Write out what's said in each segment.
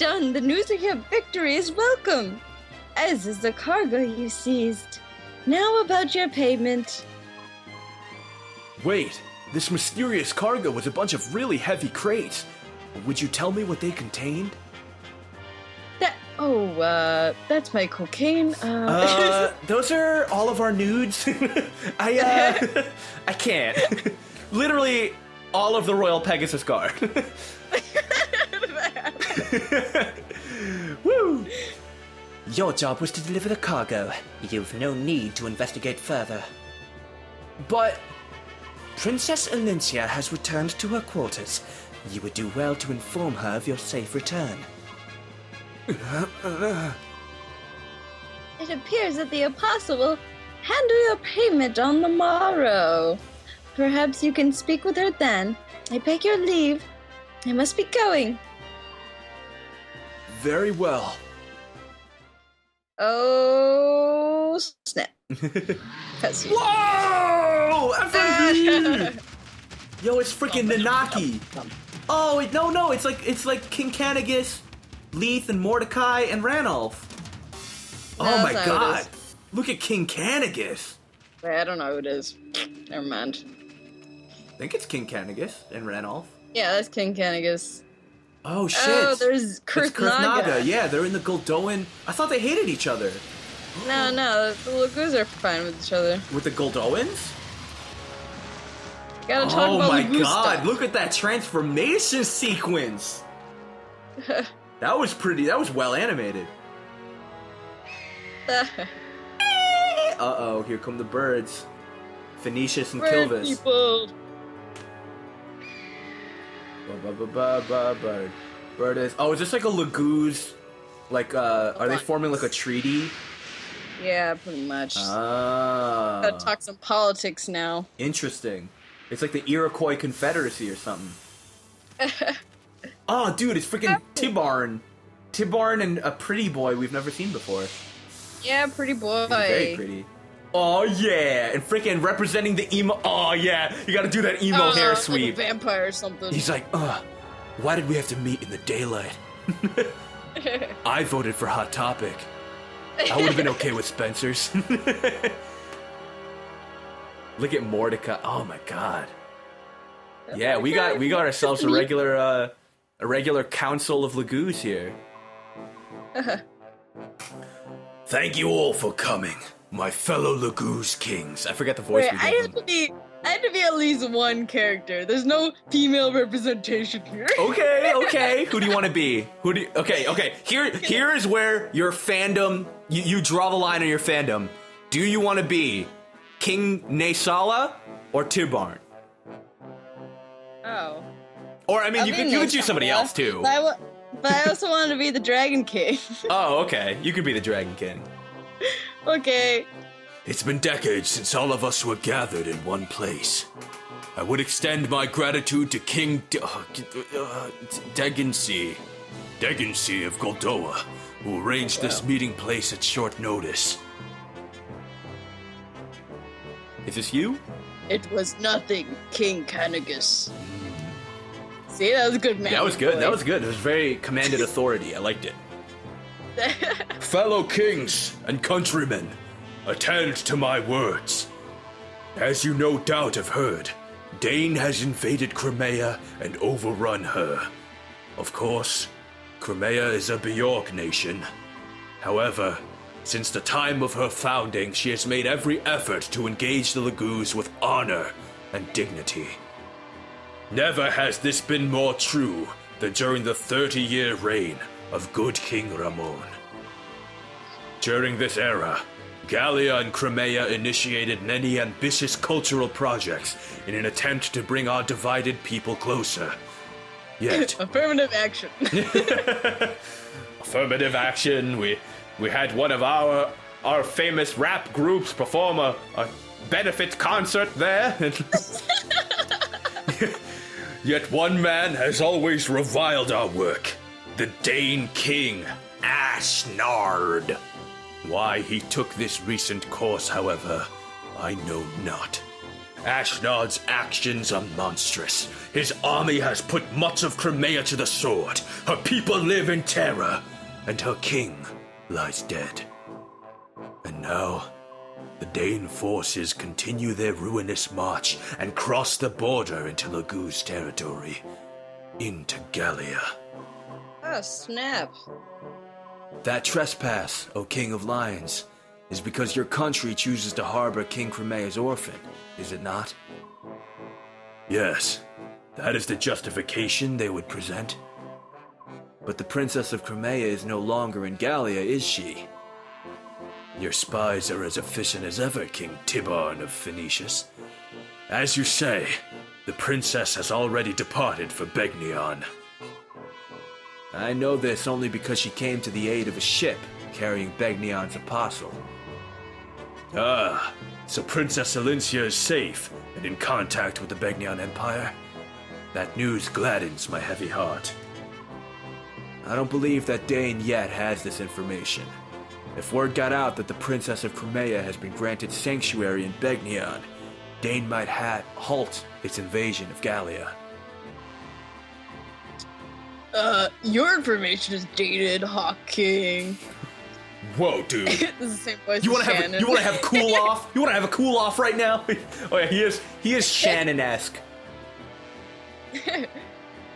done, the news of your victory is welcome, as is the cargo you seized. Now about your payment. Wait, this mysterious cargo was a bunch of really heavy crates. Would you tell me what they contained? That's my cocaine. Those are all of our nudes. I can't. Literally, all of the Royal Pegasus Guard. Woo! Your job was to deliver the cargo. You've no need to investigate further. But Princess Alencia has returned to her quarters. You would do well to inform her of your safe return. It appears that the Apostle will handle your payment on the morrow. Perhaps you can speak with her then. I beg your leave. I must be going. very well. Oh, snap. Whoa! FMV! Yo, it's freaking Nanaki. Oh, no, it's like King Canagus, Leith, and Mordecai, and Ranulph. No, Oh my that's not what it god. is. Look at King Canagus. Wait, I don't know who it is. Never mind. I think it's King Canagus and Ranulph. Yeah, that's King Canagus. Oh shit. Oh, there's It's Kurth Kurth Naga. Naga. Yeah, they're in the Goldoan. I thought they hated each other. No, the Lagoos are fine with each other. With the Goldoans? Gotta talk Oh about my Lagoo god, stuff. look at that transformation sequence. That was well animated. Uh-oh, here come the birds. Phoenicius and Bird Kilvis. people. Bird. Bird is... Oh, is this like a Lagoo's... Like, are they forming like a treaty? Yeah, pretty much. Ah. Gotta talk some politics now. Interesting. It's like the Iroquois Confederacy or something. Oh, dude, it's freaking Tibarn. Tibarn and a pretty boy we've never seen before. Yeah, pretty boy. He's very pretty. Oh, yeah. And freaking representing the emo... Oh, yeah. You gotta do that emo hair Like sweep. a vampire or something. He's like, why did we have to meet in the daylight? I voted for Hot Topic. I would have been okay with Spencer's. Look at Mordecai. Oh my god. Yeah, we got ourselves a regular council of Lagoos here. Thank you all for coming, my fellow Lagoos kings. I forget the voice. Wait, we I gave had them. to be at least one character. There's no female representation here. Okay. Who do you want to be? Okay. Here is where your fandom. You draw the line on your fandom. Do you want to be King Naesala or Tibarn? Oh. Or I mean, you could choose somebody else too. But I also wanted to be the Dragon King. Oh, okay. You could be the Dragon King. Okay. It's been decades since all of us were gathered in one place. I would extend my gratitude to King Degansy of Goldoa, who arranged this meeting place at short notice. Is this you? It was nothing, King Canagus. See, that was a good man. That was good. It was very commanded authority. I liked it. Fellow kings and countrymen, attend to my words. As you no doubt have heard, Dane has invaded Crimea and overrun her. Of course, Crimea is a Bjork nation. However, since the time of her founding, she has made every effort to engage the Lagoos with honor and dignity. Never has this been more true than during the 30-year reign of good King Ramon. During this era, Gallia and Crimea initiated many ambitious cultural projects in an attempt to bring our divided people closer. Yet, Affirmative action. Affirmative action. We had one of our famous rap groups perform a benefit concert there. yet one man has always reviled our work, the Dane King, Ashnard. Why he took this recent course, however, I know not. Ashnod's actions are monstrous. His army has put much of Crimea to the sword. Her people live in terror, and her king lies dead. And now, the Dane forces continue their ruinous march and cross the border into Lagoo's territory, into Gallia. Oh, snap. That trespass, O King of Lions, is because your country chooses to harbor King Crimea's orphan, is it not? Yes, that is the justification they would present. But the Princess of Crimea is no longer in Gallia, is she? Your spies are as efficient as ever, King Tibarn of Phoenicius. As you say, the princess has already departed for Begnion. I know this only because she came to the aid of a ship carrying Begnion's apostle. Ah, so Princess Elincia is safe and in contact with the Begnion Empire? That news gladdens my heavy heart. I don't believe that Dane yet has this information. If word got out that the Princess of Crimea has been granted sanctuary in Begnion, Dane might halt its invasion of Gallia. Your information is dated, Hawk King. Whoa, dude. This is the same voice You as want Shannon. to have cool off? You want to have a cool off right now? Oh yeah, he is Shannon-esque.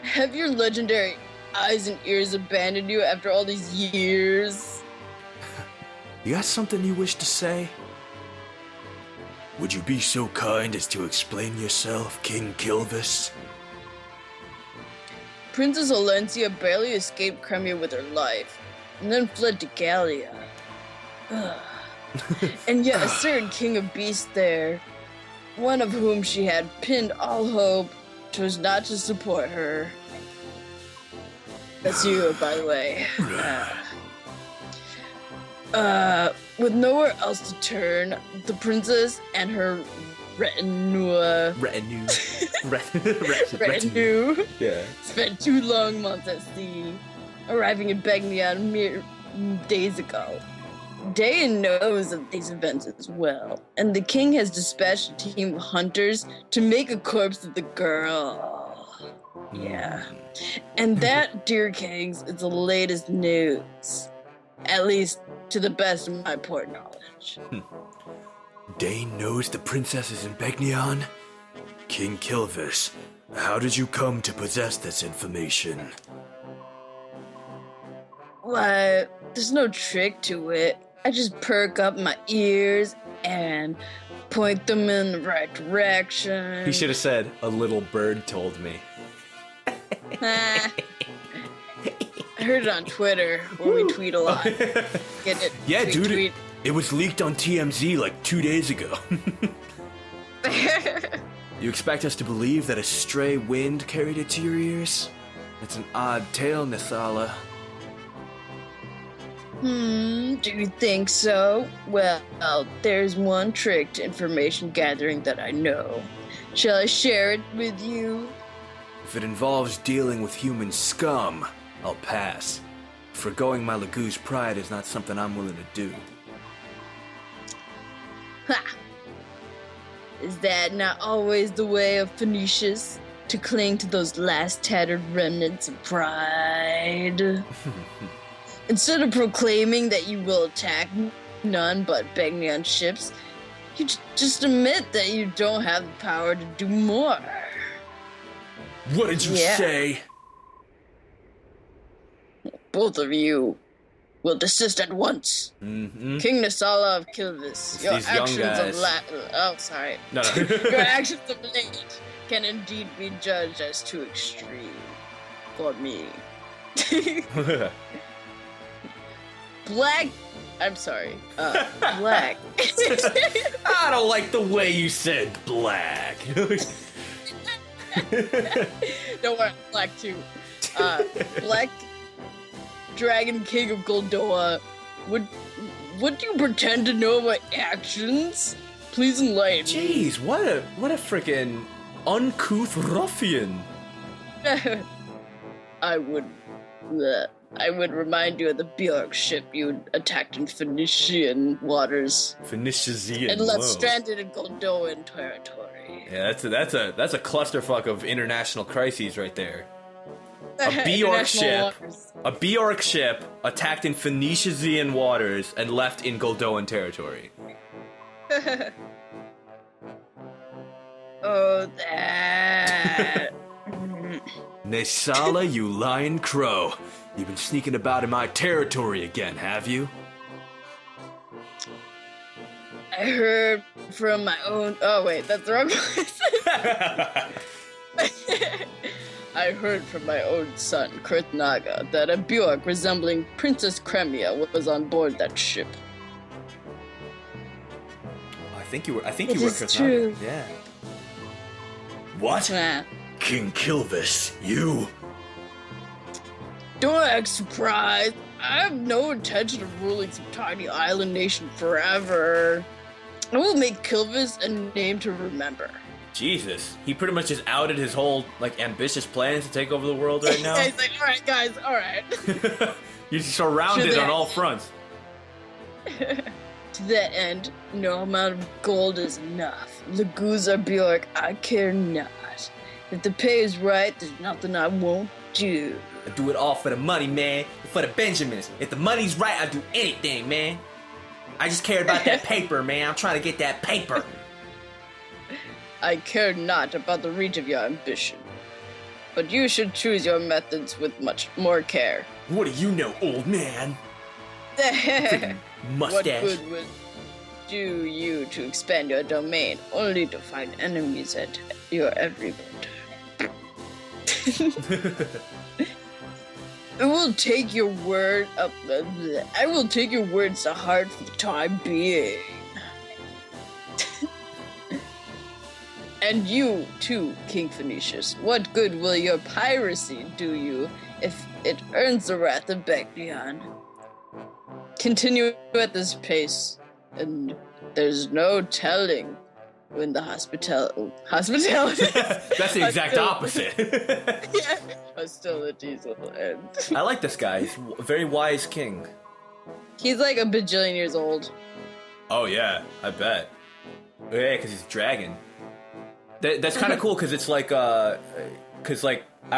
Have your legendary eyes and ears abandoned you after all these years? You got something you wish to say? Would you be so kind as to explain yourself, King Kilvis? Princess Olencia barely escaped Crimea with her life, and then fled to Gallia. Ugh. And yet a certain king of beasts there, one of whom she had pinned all hope, chose not to support her. That's you, by the way. With nowhere else to turn, the princess and her retinue Yeah. spent 2 long months at sea, arriving in Begnion mere days ago. Dayan knows of these events as well, and the king has dispatched a team of hunters to make a corpse of the girl. Yeah. And that, dear kings, is the latest news. At least to the best of my poor knowledge. Dane knows the princess is in Begnion? King Kilvis, how did you come to possess this information? Why, there's no trick to it. I just perk up my ears and point them in the right direction. He should have said, "A little bird told me." I heard it on Twitter, where we tweet a lot. Get it? Yeah, dude, Tweet. it was leaked on TMZ like 2 days ago. You expect us to believe that a stray wind carried it to your ears? It's an odd tale, Naesala. Do you think so? Well, there's one trick to information gathering that I know. Shall I share it with you? If it involves dealing with human scum, I'll pass. Forgoing my Lagoo's pride is not something I'm willing to do. Ha! Is that not always the way of Phoenicians? To cling to those last tattered remnants of pride? Instead of proclaiming that you will attack none but Begnion ships, you just admit that you don't have the power to do more. What did you say? Both of you will desist at once. Mm-hmm. King Naesala of Kilvis, your these young actions guys. No. Your actions of late can indeed be judged as too extreme for me. Black. I don't like the way you said black. Don't worry, Black too. Black Dragon King of Goldoa. Would you pretend to know my actions? Please enlighten me. Jeez, what a freaking uncouth ruffian. I would remind you of the Bjork ship you attacked in Phoenician waters Phoenician. and left stranded in Goldoan territory. Yeah, that's a clusterfuck of international crises right there. A Bjork ship attacked in Phoenician waters and left in Goldoan territory. Oh, that. Naesala, you lying crow. You've been sneaking about in my territory again, have you? I heard from my own. Oh wait, that's the wrong place. I heard from my own son, Kurt Naga, that a Bjork resembling Princess Kremia was on board that ship. I think you were It Kurt is true. Naga. Yeah. What? Nah. King Kilvis, you? Don't act surprised. I have no intention of ruling some tiny island nation forever. I will make Kilvis a name to remember. Jesus, he pretty much just outed his whole ambitious plans to take over the world right now. He's like, all right, guys, all right. You're surrounded on all fronts. To that end, no amount of gold is enough. Laguza Bjork, I care not. If the pay is right, there's nothing I won't do. I do it all for the money, man. For the Benjamins. If the money's right, I do anything, man. I just care about that paper, man. I'm trying to get that paper. I care not about the reach of your ambition. But you should choose your methods with much more care. What do you know, old man? What Mustache. good would do you to expand your domain, only to find enemies at your every turn? I will take your word up. I will take your words to heart for the time being. And you, too, King Phoenicius. What good will your piracy do you if it earns the wrath of Begnion? Continue at this pace, and there's no telling when the hospitality. That's the exact opposite. Yeah, hostilities will end. I like this guy. He's a very wise king. He's like a bajillion years old. Oh, yeah. I bet. Yeah, because he's a dragon. That's kind of cool, because it's like, I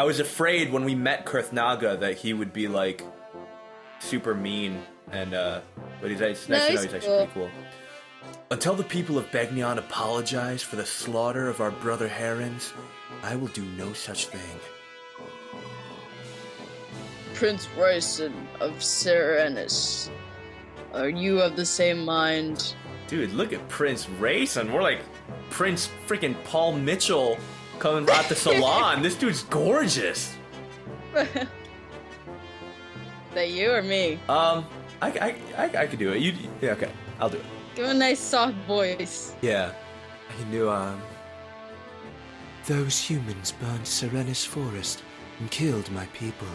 was afraid when we met Kurth Naga that he would be, super mean, and, but it's nice to know he's actually pretty cool. Until the people of Begnion apologize for the slaughter of our brother Herons, I will do no such thing. Prince Royson of Serenus, are you of the same mind? Dude, look at Prince Rayson. We're like Prince freaking Paul Mitchell coming out the salon. This dude's gorgeous. That you or me? I could do it. Yeah, okay. I'll do it. Give him a nice soft voice. Yeah. He knew, those humans burned Serenus Forest and killed my people.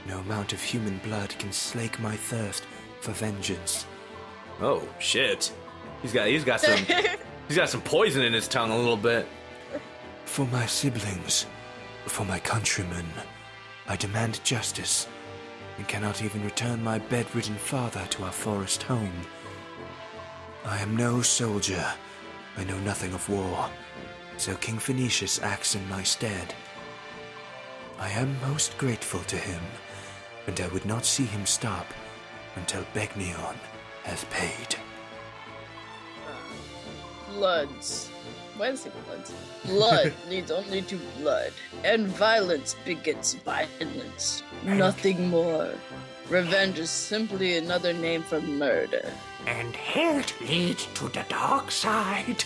No amount of human blood can slake my thirst for vengeance. Oh shit. He's got some poison in his tongue a little bit. For my siblings, for my countrymen, I demand justice, and cannot even return my bedridden father to our forest home. I am no soldier. I know nothing of war, so King Phoenicius acts in my stead. I am most grateful to him, and I would not see him stop until Begnion has paid. Bloods. Why does it say bloods? Blood leads only to blood, and violence begets violence. Nothing more. Revenge is simply another name for murder. And hate leads to the dark side.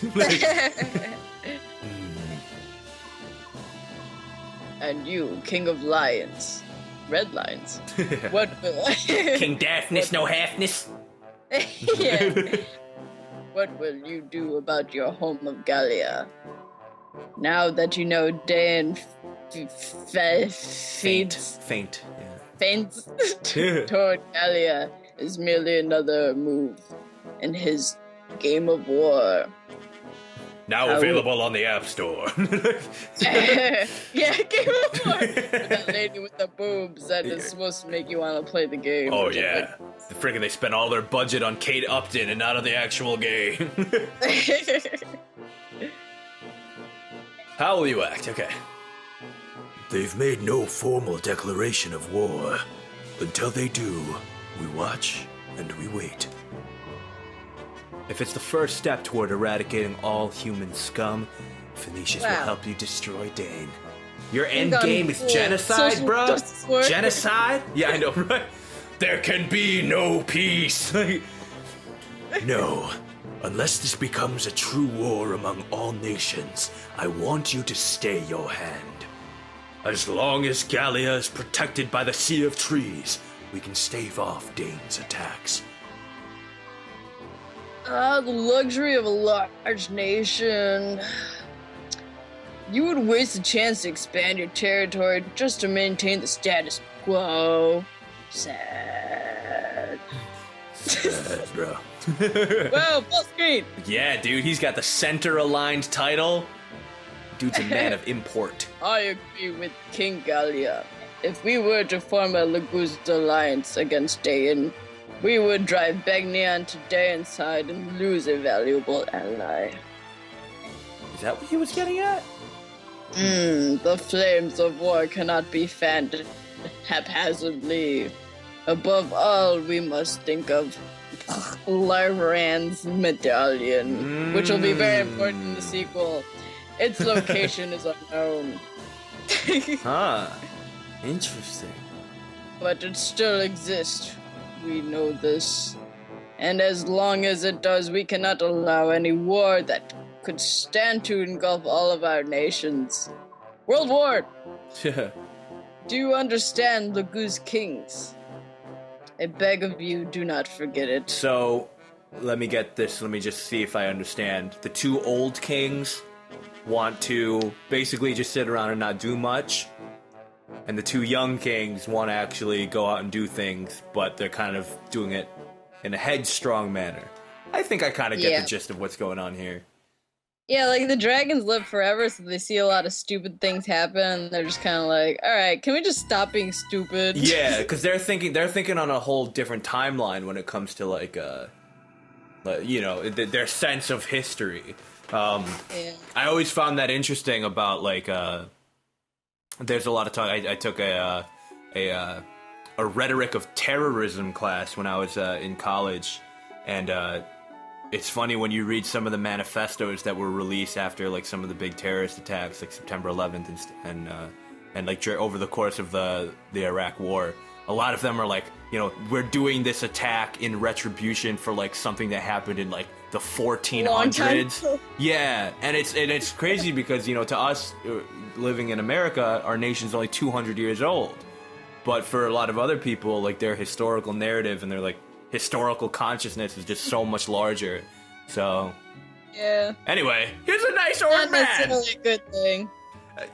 And you, King of Lions. Red Lions. What will... King Daphnis, no halfness. Yeah. What will you do about your home of Gallia? Now that you know Dain Faint. faints toward Gallia is merely another move in his game of war. Now available on the App Store. Yeah, Game of War. That lady with the boobs that is supposed to make you want to play the game. Oh yeah. Freaking they spent all their budget on Kate Upton and not on the actual game. How will you act? Okay. They've made no formal declaration of war. Until they do, we watch and we wait. If it's the first step toward eradicating all human scum, Phoenicius will help you destroy Dane. Your end game is genocide, bro? Genocide? Yeah, I know, right? There can be no peace. No. Unless this becomes a true war among all nations, I want you to stay your hand. As long as Gallia is protected by the Sea of Trees, we can stave off Dane's attacks. The luxury of a large nation. You would waste a chance to expand your territory just to maintain the status quo. Sad. Sad, bro. Whoa, full screen! Yeah, dude, he's got the center-aligned title. Dude's a man of import. I agree with King Gallia. If we were to form a Laguzd alliance against Dayan, we would drive Begnion to Dayan's side and lose a valuable ally. Is that what he was getting at? The flames of war cannot be fanned haphazardly. Above all, we must think of Larran's medallion, which will be very important in the sequel. Its location is unknown. Interesting. But it still exists. We know this. And as long as it does, we cannot allow any war that could stand to engulf all of our nations. World War! Do you understand Laguz Kings? I beg of you, do not forget it. So, let me get this. Let me just see if I understand. The two old kings want to basically just sit around and not do much. And the two young kings want to actually go out and do things, but they're kind of doing it in a headstrong manner. I think I kind of get the gist of what's going on here. Yeah, like the dragons live forever, so they see a lot of stupid things happen, and they're just kind of like, all right, can we just stop being stupid? Yeah, because they're thinking on a whole different timeline when it comes to like you know, their sense of history. I always found that interesting about like there's a lot of talk. I took a rhetoric of terrorism class when I was in college, and it's funny when you read some of the manifestos that were released after like some of the big terrorist attacks, like September 11th and like over the course of the Iraq War. A lot of them are like, you know, we're doing this attack in retribution for like something that happened in like the 1400s. Yeah, and it's crazy because, you know, to us living in America, our nation's only 200 years old. But for a lot of other people, like their historical narrative and their like historical consciousness is just so much larger. So yeah. Anyway, here's a nice old man. Not necessarily a good thing.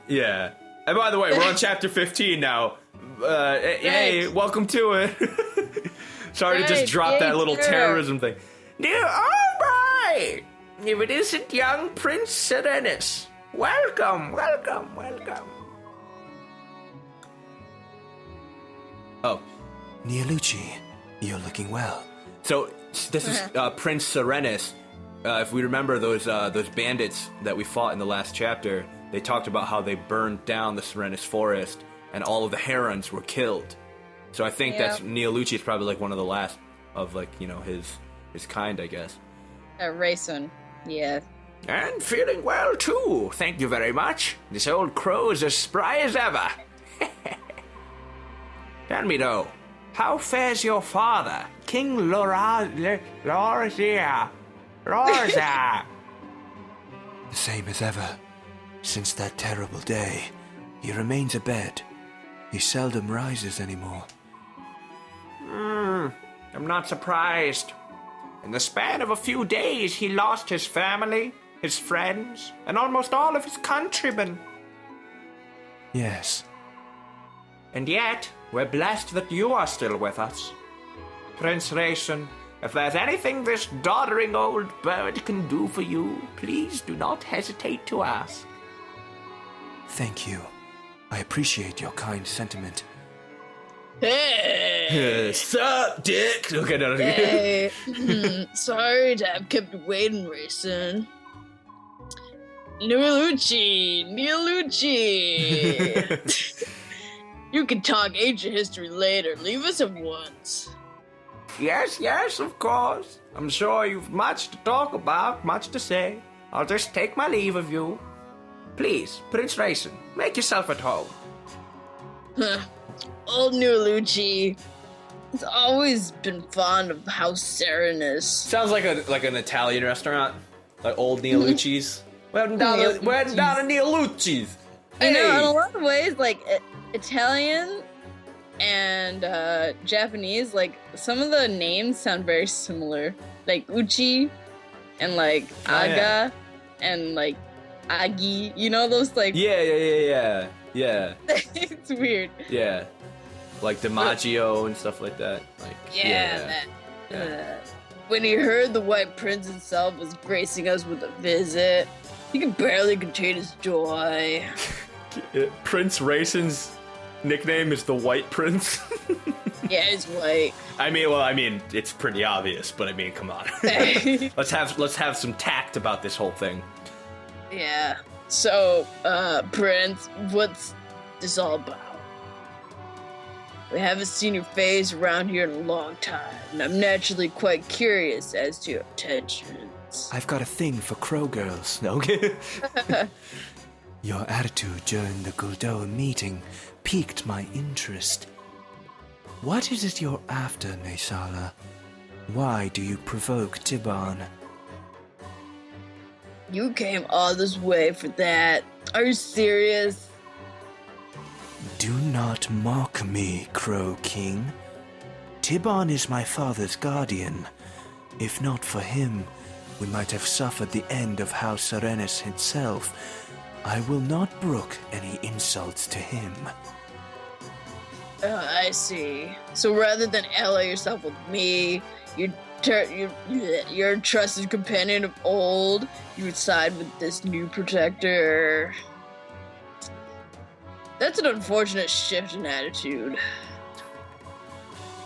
Yeah. And by the way, we're on chapter 15 now. Hey, welcome to it. Sorry to just drop that little terrorism thing. Oh my! If it isn't young Prince Serenus. Welcome. Oh, Neolucci, you're looking well. So this is Prince Serenus. If we remember those bandits that we fought in the last chapter, they talked about how they burned down the Serenus forest and all of the herons were killed. So I think that's Neolucci is probably like one of the last of like, you know, his kind, I guess. Rayson, yeah. And feeling well too, thank you very much. This old crow's as spry as ever. Tell me though, how fares your father, King Lorza? The same as ever. Since that terrible day, he remains abed. He seldom rises anymore. I'm not surprised. In the span of a few days, he lost his family, his friends, and almost all of his countrymen. Yes. And yet, we're blessed that you are still with us. Prince Rayson, if there's anything this doddering old bird can do for you, please do not hesitate to ask. Thank you. I appreciate your kind sentiment. Hey! Sup, dick? Okay, no. Hey! Sorry to have kept you waiting, Rayson. Neolucci! You can talk ancient history later. Leave us at once. Yes, of course. I'm sure you've much to talk about, much to say. I'll just take my leave of you. Please, Prince Raisin, make yourself at home. Old Neolucci. He's always been fond of House Serenus. Sounds like an Italian restaurant, like Old Neolucci's. We're heading down to Neolucci's. You know, in a lot of ways, like Italian and Japanese, like some of the names sound very similar. Like Uchi and like Aga and like Agi. You know those like Yeah. it's weird. Yeah. Like DiMaggio and stuff like that. Like When he heard the White Prince himself was gracing us with a visit, he could barely contain his joy. Prince Raisin's nickname is the White Prince. Yeah, he's white. I mean, it's pretty obvious, but I mean, come on. Let's have some tact about this whole thing. Yeah. So, Prince, what's this all about? We haven't seen your face around here in a long time, and I'm naturally quite curious as to your intentions. I've got a thing for crow girls. Okay. Your attitude during the Godot meeting piqued my interest. What is it you're after, Naesala? Why do you provoke Tibarn? You came all this way for that. Are you serious? Do not mock me, Crow King. Tibarn is my father's guardian. If not for him, we might have suffered the end of House Serenus itself. I will not brook any insults to him. I see. So rather than ally yourself with me, your trusted companion of old, you would side with this new protector. That's an unfortunate shift in attitude.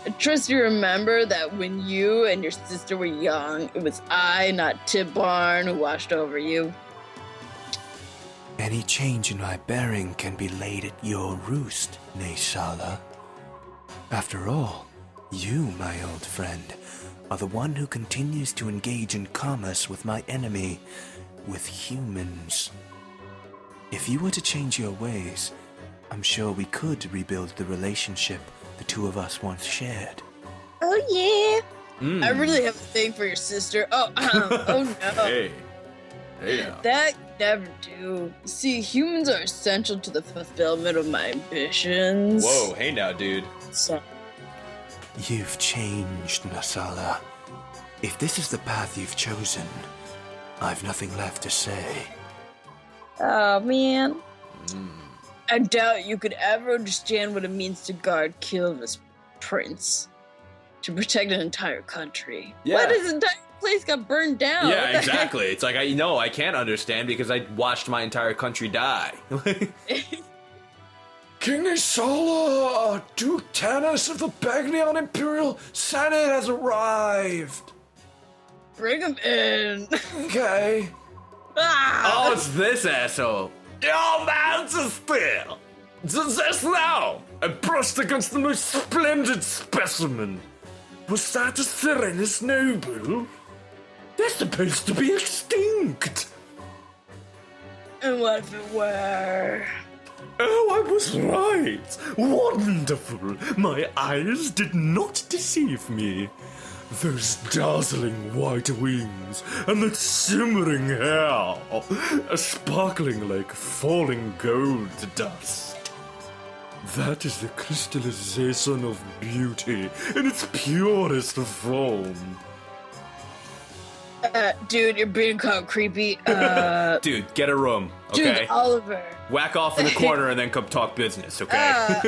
I trust you remember that when you and your sister were young, it was I, not Tibarn, who watched over you. Any change in my bearing can be laid at your roost, Naesala. After all, you, my old friend, are the one who continues to engage in commerce with my enemy, with humans. If you were to change your ways, I'm sure we could rebuild the relationship the two of us once shared. Oh, yeah. I really have a thing for your sister. Oh, oh no. Hey now. That never do. See, humans are essential to the fulfillment of my ambitions. Whoa, hey now, dude. So, You've changed, Naesala. If this is the path you've chosen, I've nothing left to say. oh, man. I doubt you could ever understand what it means to guard Kilvis Prince. To protect an entire country. Yeah. What? His entire place got burned down. What Yeah, the exactly. It's like, I can't understand because I watched my entire country die. King Naesala, Duke Tanis of the Bagneon Imperial Senate has arrived. Bring him in. Okay. Ah! Oh, it's this asshole. Your mouths are still. Just now, I brushed against the most splendid specimen. Was that a Serenus noble? They're supposed to be extinct. And what if it were? Oh, I was right. Wonderful. My eyes did not deceive me. Those dazzling white wings and that shimmering hair, sparkling like falling gold dust. That is the crystallization of beauty in its purest form. Dude, you're being kind of creepy. Dude, get a room, okay? Dude, Oliver. Whack off in the corner and then come talk business, okay?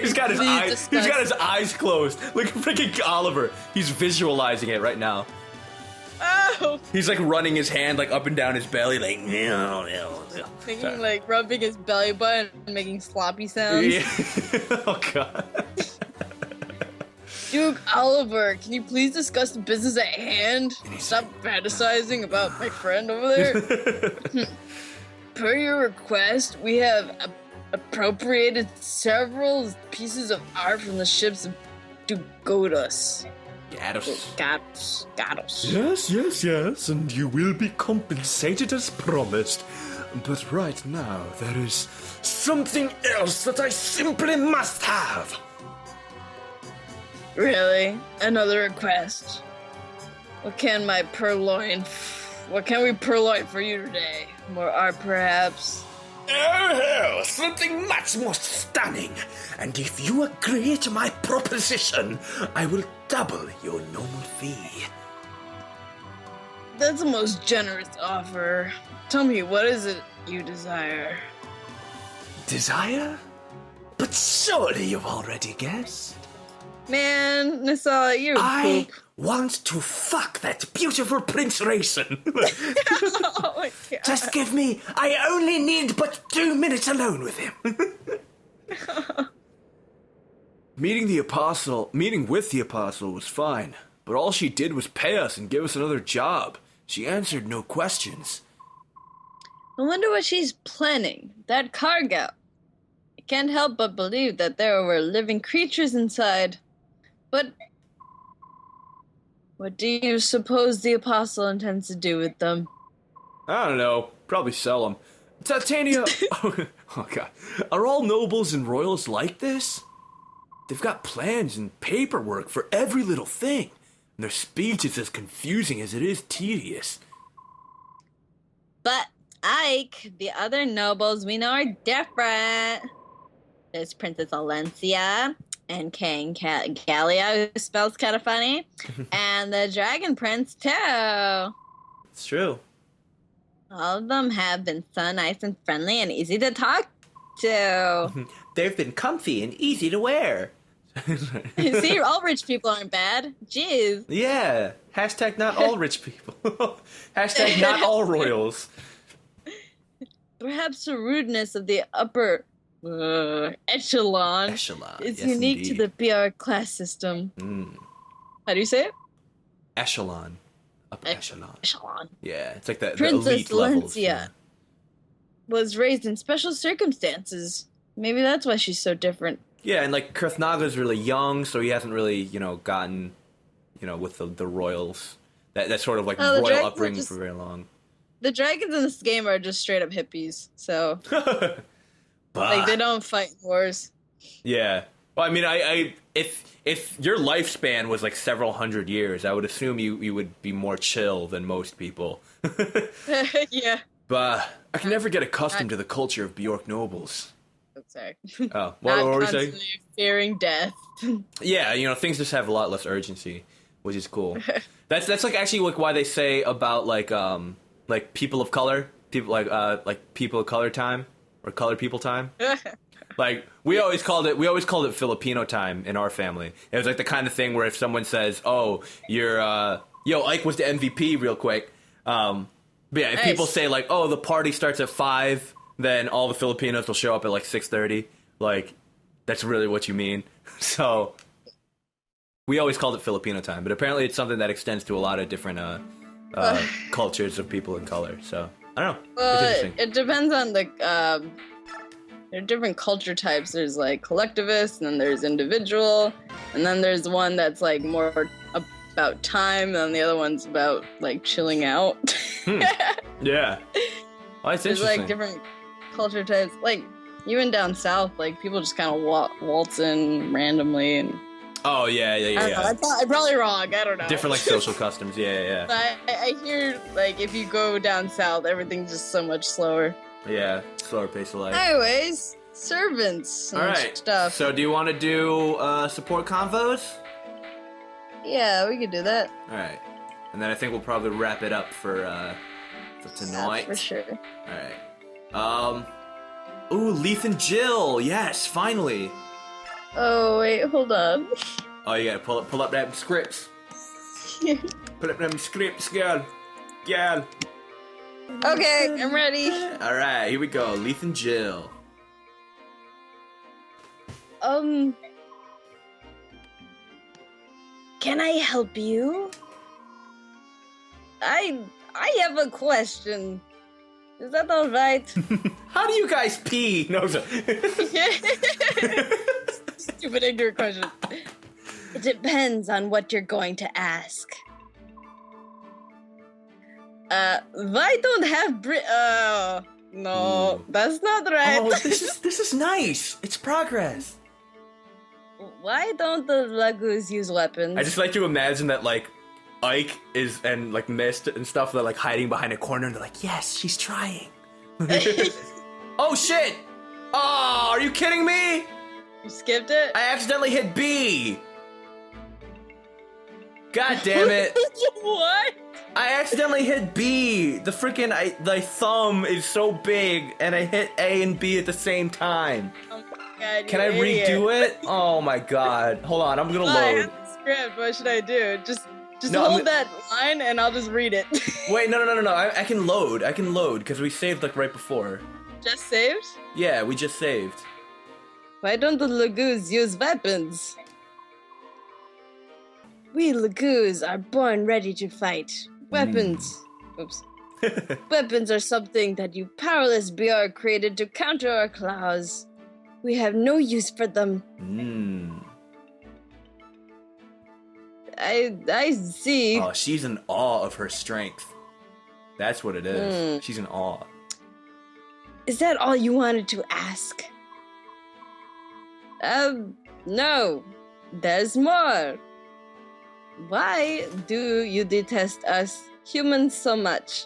He's got his eyes. He's got his eyes closed. Look at freaking Oliver. He's visualizing it right now. Oh! He's like running his hand like up and down his belly, like. Thinking like rubbing his belly button and making sloppy sounds. Yeah. Oh god. Duke Oliver, can you please discuss the business at hand? Stop fantasizing about my friend over there. Per your request, we have appropriated several pieces of art from the ships of Dugotus. Gatos. Yes, and you will be compensated as promised. But right now, there is something else that I simply must have. Really? Another request? What can we purloin for you today? More art, perhaps? Oh, something much more stunning. And if you agree to my proposition, I will double your normal fee. That's the most generous offer. Tell me, what is it you desire? Desire? But surely you've already guessed. Man, Naesala, you're I poop. want to fuck that beautiful Prince Raisin. Oh my god. Just give me, I only need but 2 minutes alone with him. Meeting with the apostle was fine, but all she did was pay us and give us another job. She answered no questions. I wonder what she's planning. That cargo. I can't help but believe that there were living creatures inside. But what do you suppose the apostle intends to do with them? I don't know. Probably sell them. Titania... oh god. Are all nobles and royals like this? They've got plans and paperwork for every little thing. And their speech is as confusing as it is tedious. But, Ike, the other nobles we know are different. There's Princess Alencia and King Gallia, who spells kind of funny. And the Dragon Prince, too. It's true. All of them have been so nice and friendly and easy to talk to. They've been comfy and easy to wear. See, all rich people aren't bad. Jeez. Yeah. Hashtag not all rich people. Hashtag not all royals. Perhaps the rudeness of the upper echelon is yes, unique indeed. to the BR class system. How do you say it? Echelon. Upper echelon. Echelon. Yeah, it's like the Princess elite levels. Valencia was raised in special circumstances. Maybe that's why she's so different. Yeah, and like Kurthnaga's really young, so he hasn't really, gotten, with the royals. That sort of like Oh, the royal dragons are upbringing just- for very long. The dragons in this game are just straight up hippies, so Bah. they don't fight wars. Yeah. Well, I mean, I if your lifespan was like several hundred years, I would assume you would be more chill than most people. Yeah. But I can never get accustomed to the culture of Bjork nobles. Oh, sorry. Oh, what Not were we saying? constantly fearing death. Yeah, things just have a lot less urgency, which is cool. That's like actually like why they say about like people of color, people like people of color time or colored people time. Like we always called it Filipino time in our family. It was like the kind of thing where if someone says, "Oh, you're Ike was the MVP," real quick. But yeah, if Nice. people say like, "Oh, the party starts at 5," then all the Filipinos will show up at like 6:30. Like that's really what you mean. So we always called it Filipino time, but apparently it's something that extends to a lot of different cultures of people of color. So I don't know. It's Well, interesting. it depends on the. There are different culture types. There's like collectivist, and then there's individual, and then there's one that's like more about time, and then the other one's about like chilling out. Yeah. Oh, it's There's interesting. like different culture types. Like even down south, like people just kind of waltz in randomly, and Oh yeah. I don't know. I'm probably wrong. I don't know. Different like social customs. Yeah. But I hear like if you go down south, everything's just so much slower. Yeah. Slower pace of life. Anyways, servants and All right. stuff. So do you want to do support convos? Yeah, we could do that. All right. And then I think we'll probably wrap it up for tonight. Yeah, for sure. All right. Ooh, Leith and Jill. Yes, finally. Oh wait, hold on. Oh, you gotta pull up them scripts. Pull up them scripts, girl. Girl. Okay, I'm ready. All right, here we go. Leith and Jill. Can I help you? I have a question. Is that all right? How do you guys pee? No, sir. Stupid ignorant question. It depends on what you're going to ask. I don't have no, that's not right. Oh, this is nice. It's progress. Why don't the Lagoos use weapons? I just like to imagine that, like, Ike is, and, like, Mist and stuff, they're, like, hiding behind a corner, and they're like, yes, she's trying. Oh, shit! Oh, are you kidding me? You skipped it? I accidentally hit B! God damn it. What? I accidentally hit B! The freaking, the thumb is so big, and I hit A and B at the same time. Oh my god, Can I redo it? Oh my god. Hold on, I'm gonna I load. have the script, what should I do? Just No, hold that line and I'll just read it. Wait, no. I can load, because we saved, like, right before. Just saved? Yeah, we just saved. Why don't the Lagoos use weapons? We Lagoos are born ready to fight. Weapons. Oops. Weapons are something that you powerless BR created to counter our claws. We have no use for them. I see. Oh, she's in awe of her strength. That's what it is. She's in awe. Is that all you wanted to ask? No. There's more. Why do you detest us humans so much?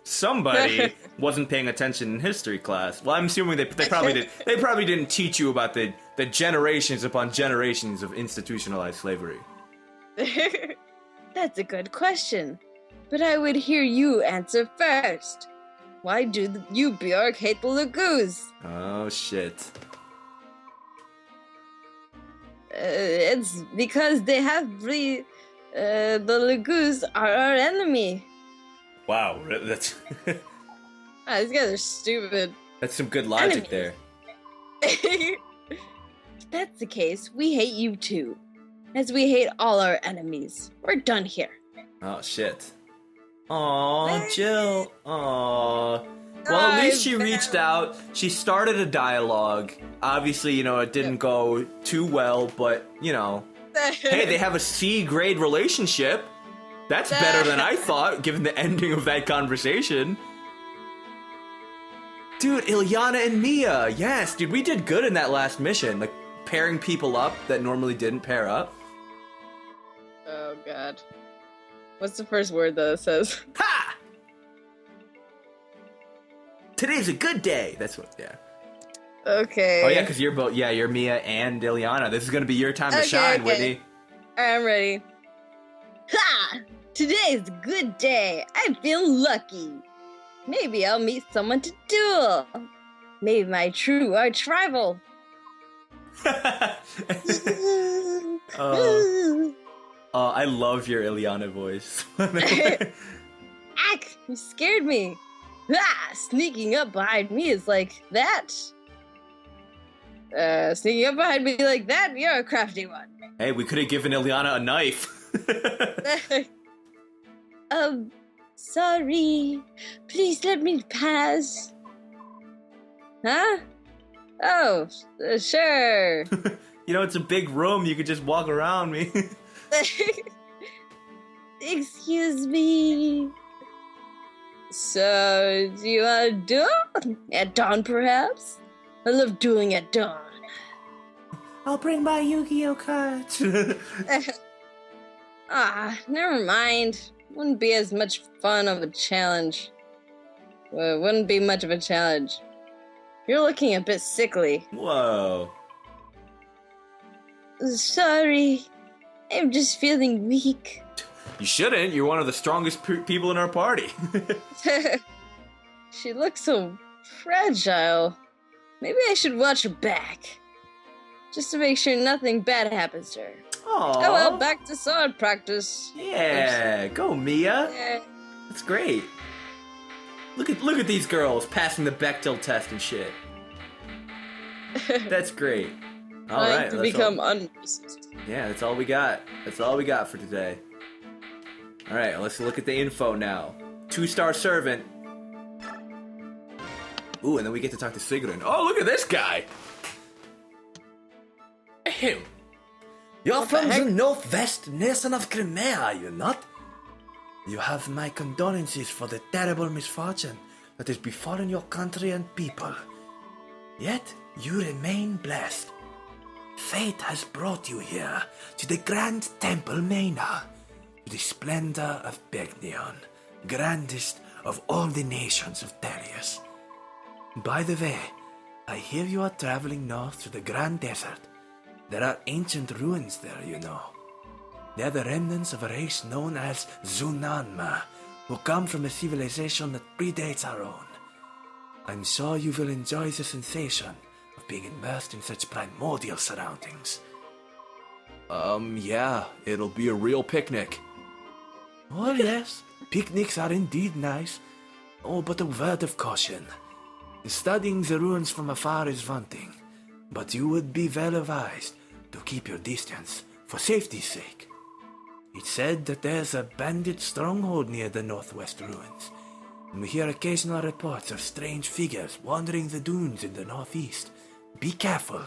Somebody wasn't paying attention in history class. Well, I'm assuming they probably did. They probably didn't teach you about the generations upon generations of institutionalized slavery. That's a good question. But I would hear you answer first. Why do you, Bjork, hate the Lagoos? Oh, shit. It's because they have the Lagoos are our enemy. Wow, that's These guys are stupid. that's some good logic there. If that's the case, we hate you too. As we hate all our enemies. We're done here. Oh, shit. Aw, Jill. Aw. Well, at least she reached out. She started a dialogue. Obviously, it didn't go too well, but, hey, they have a C grade relationship. That's better than I thought, given the ending of that conversation. Dude, Ilyana and Mia. Yes, dude, we did good in that last mission. Like, pairing people up that normally didn't pair up. Oh, God. What's the first word that it says? Ha! Today's a good day. That's what, yeah. Okay. Oh, yeah, because you're both, you're Mia and Ilyana. This is going to be your time to shine, Whitney. I'm ready. Ha! Today's a good day. I feel lucky. Maybe I'll meet someone to duel. Maybe my true arch rival. I love your Ilyana voice. Ack! You scared me. Sneaking up behind me is like that. Sneaking up behind me like that, you're a crafty one. Hey, we could have given Ilyana a knife. Sorry. Please let me pass. Huh? Oh, sure. It's a big room. You could just walk around me. Excuse me. So, do you want to duel? At dawn, perhaps? I love dueling at dawn. I'll bring my Yu-Gi-Oh cards. Never mind. Wouldn't be as much fun of a challenge. Well, it wouldn't be much of a challenge. You're looking a bit sickly. Whoa. Sorry. I'm just feeling weak. You shouldn't. You're one of the strongest people in our party. She looks so fragile. Maybe I should watch her back. Just to make sure nothing bad happens to her. Aww. Oh well, back to sword practice. Yeah, go Mia. Yeah. That's great. Look at these girls passing the Bechdel test and shit. That's great. All right, Trying to that's become all. unracist. Yeah, that's all we got. That's all we got for today. All right, let's look at the info now. 2-star servant. Ooh, and then we get to talk to Sigrun. Oh, look at this guy. Him. You're from heck? the northwest nation of Crimea, are you not? You have my condolences for the terrible misfortune that has befallen your country and people. Yet, you remain blessed. Fate has brought you here to the Grand Temple Mena, to the splendor of Begnion, grandest of all the nations of Darius. By the way, I hear you are traveling north to the Grand Desert. There are ancient ruins there, you know. They're the remnants of a race known as Zunanma, who come from a civilization that predates our own. I'm sure you will enjoy the sensation of being immersed in such primordial surroundings. Yeah, it'll be a real picnic. Oh yes, picnics are indeed nice. Oh, but a word of caution. Studying the ruins from afar is one thing, but you would be well advised to keep your distance for safety's sake. It's said that there's a bandit stronghold near the northwest ruins, and we hear occasional reports of strange figures wandering the dunes in the northeast. Be careful.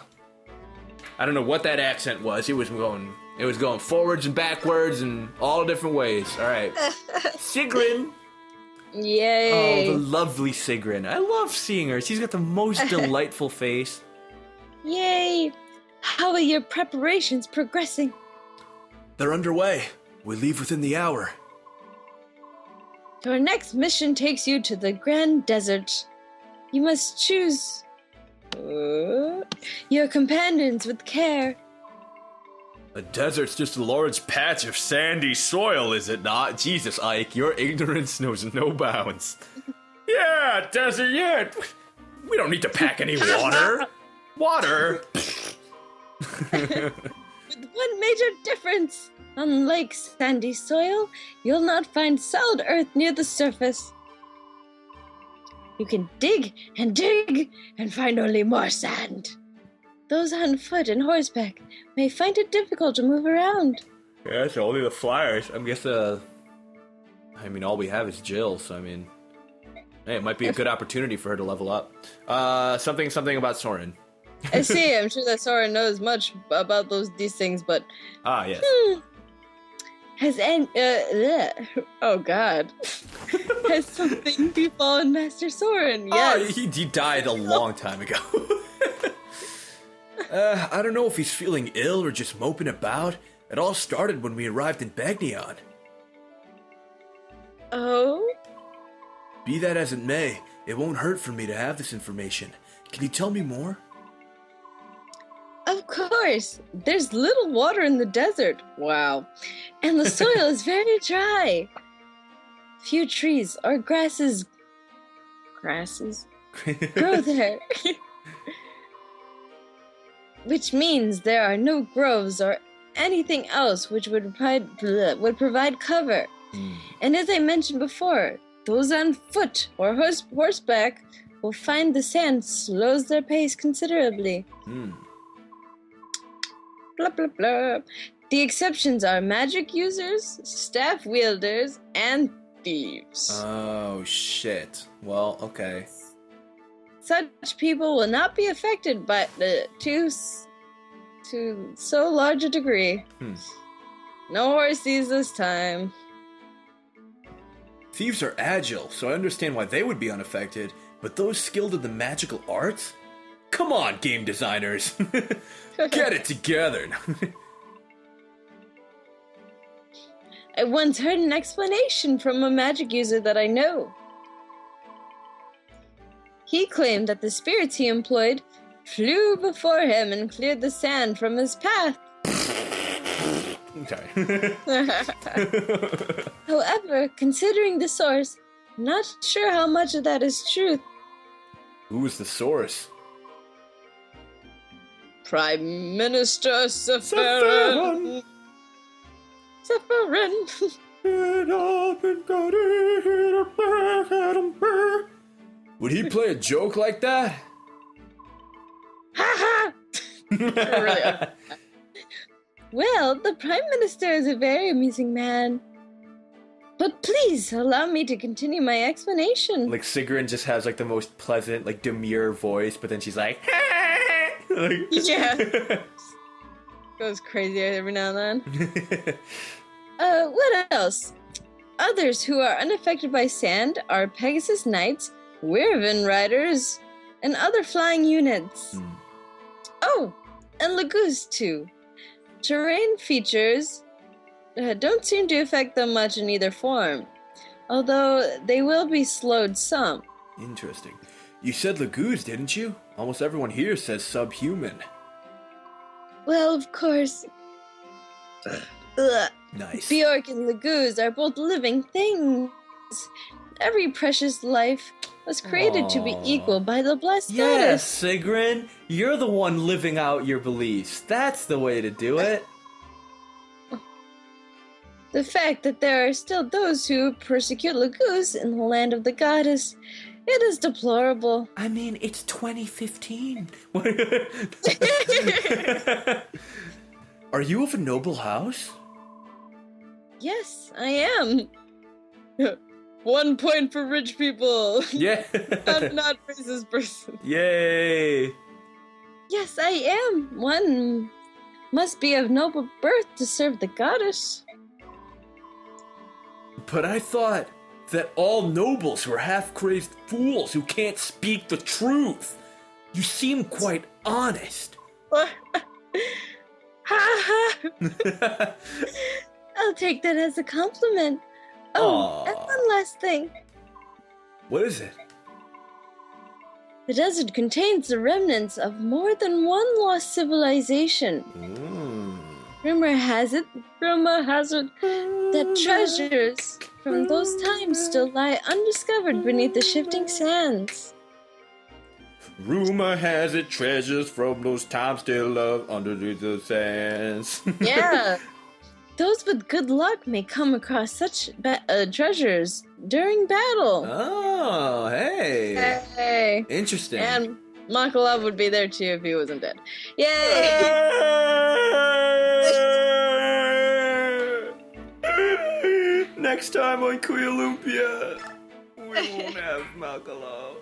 I don't know what that accent was. It was going forwards and backwards and all different ways. All right. Sigrun. Yay! Oh, the lovely Sigrun. I love seeing her. She's got the most delightful face. Yay! How are your preparations progressing? They're underway. We leave within the hour. Your next mission takes you to the Grand Desert. You must choose your companions with care. A desert's just a large patch of sandy soil, is it not? Jesus, Ike, your ignorance knows no bounds. Yeah, desert, yeah. We don't need to pack any water. Water? With one major difference. Unlike sandy soil, you'll not find solid earth near the surface. You can dig and find only more sand. Those on foot and horseback may find it difficult to move around. Yeah, it's only the flyers. I guess, all we have is Jill, so hey, it might be a good opportunity for her to level up. Something about Soren. I see, I'm sure that Sora knows much about these things, but... Ah, yes. Has oh god. Has something befallen Master Soren? Yes. Oh, he died a long time ago. I don't know if he's feeling ill or just moping about. It all started when we arrived in Begnion. Oh? Be that as it may, it won't hurt for me to have this information. Can you tell me more? Of course. There's little water in the desert. Wow. And the soil is very dry. Few trees or grasses grow there. Which means there are no groves or anything else which would provide cover. And as I mentioned before, those on foot or horseback will find the sand slows their pace considerably. Blah, blah, blah. The exceptions are magic users, staff wielders, and thieves. Oh, shit. Well, okay. Such people will not be affected by to so large a degree. No horsies this time. Thieves are agile, so I understand why they would be unaffected, but those skilled in the magical arts? Come on, game designers! Get it together! I once heard an explanation from a magic user that I know. He claimed that the spirits he employed flew before him and cleared the sand from his path. Okay. However, considering the source, I'm not sure how much of that is truth. Who was the source? Prime Minister Sephirin. Would he play a joke like that? Ha ha! Really ugly. Well, the Prime Minister is a very amusing man. But please allow me to continue my explanation. Like Sigrun just has like the most pleasant, like demure voice, but then she's like, like Yeah. Goes crazy every now and then. What else? Others who are unaffected by sand are Pegasus Knights, Wyvern Riders, and other flying units. Oh, and Lagoos too. Terrain features don't seem to affect them much in either form, although they will be slowed some. Interesting. You said Lagoos, didn't you? Almost everyone here says subhuman. Well, of course. Ugh. Nice. Bjork and Lagoos are both living things. Every precious life was created to be equal by the blessed yes, goddess. Sigrun, you're the one living out your beliefs. That's the way to do it. The fact that there are still those who persecute Lagoos in the land of the goddess, it is deplorable. I mean, it's 2015. Are you of a noble house? Yes, I am. 1 point for rich people. Yeah. I'm not racist person. Yay. Yes, I am. One must be of noble birth to serve the goddess. But I thought that all nobles were half-crazed fools who can't speak the truth. You seem quite honest. Ha ha! I'll take that as a compliment. Oh, Aww. and one last thing. What is it? The desert contains the remnants of more than one lost civilization. Rumor has it that treasures from those times still lie undiscovered beneath the shifting sands. Rumor has it treasures from those times still love underneath the sands. Yeah. Those with good luck may come across such treasures during battle. Oh, hey. Hey. Interesting. And Makalov would be there too if he wasn't dead. Yay! Next time on Kuya Lumpia, we won't have Makalo.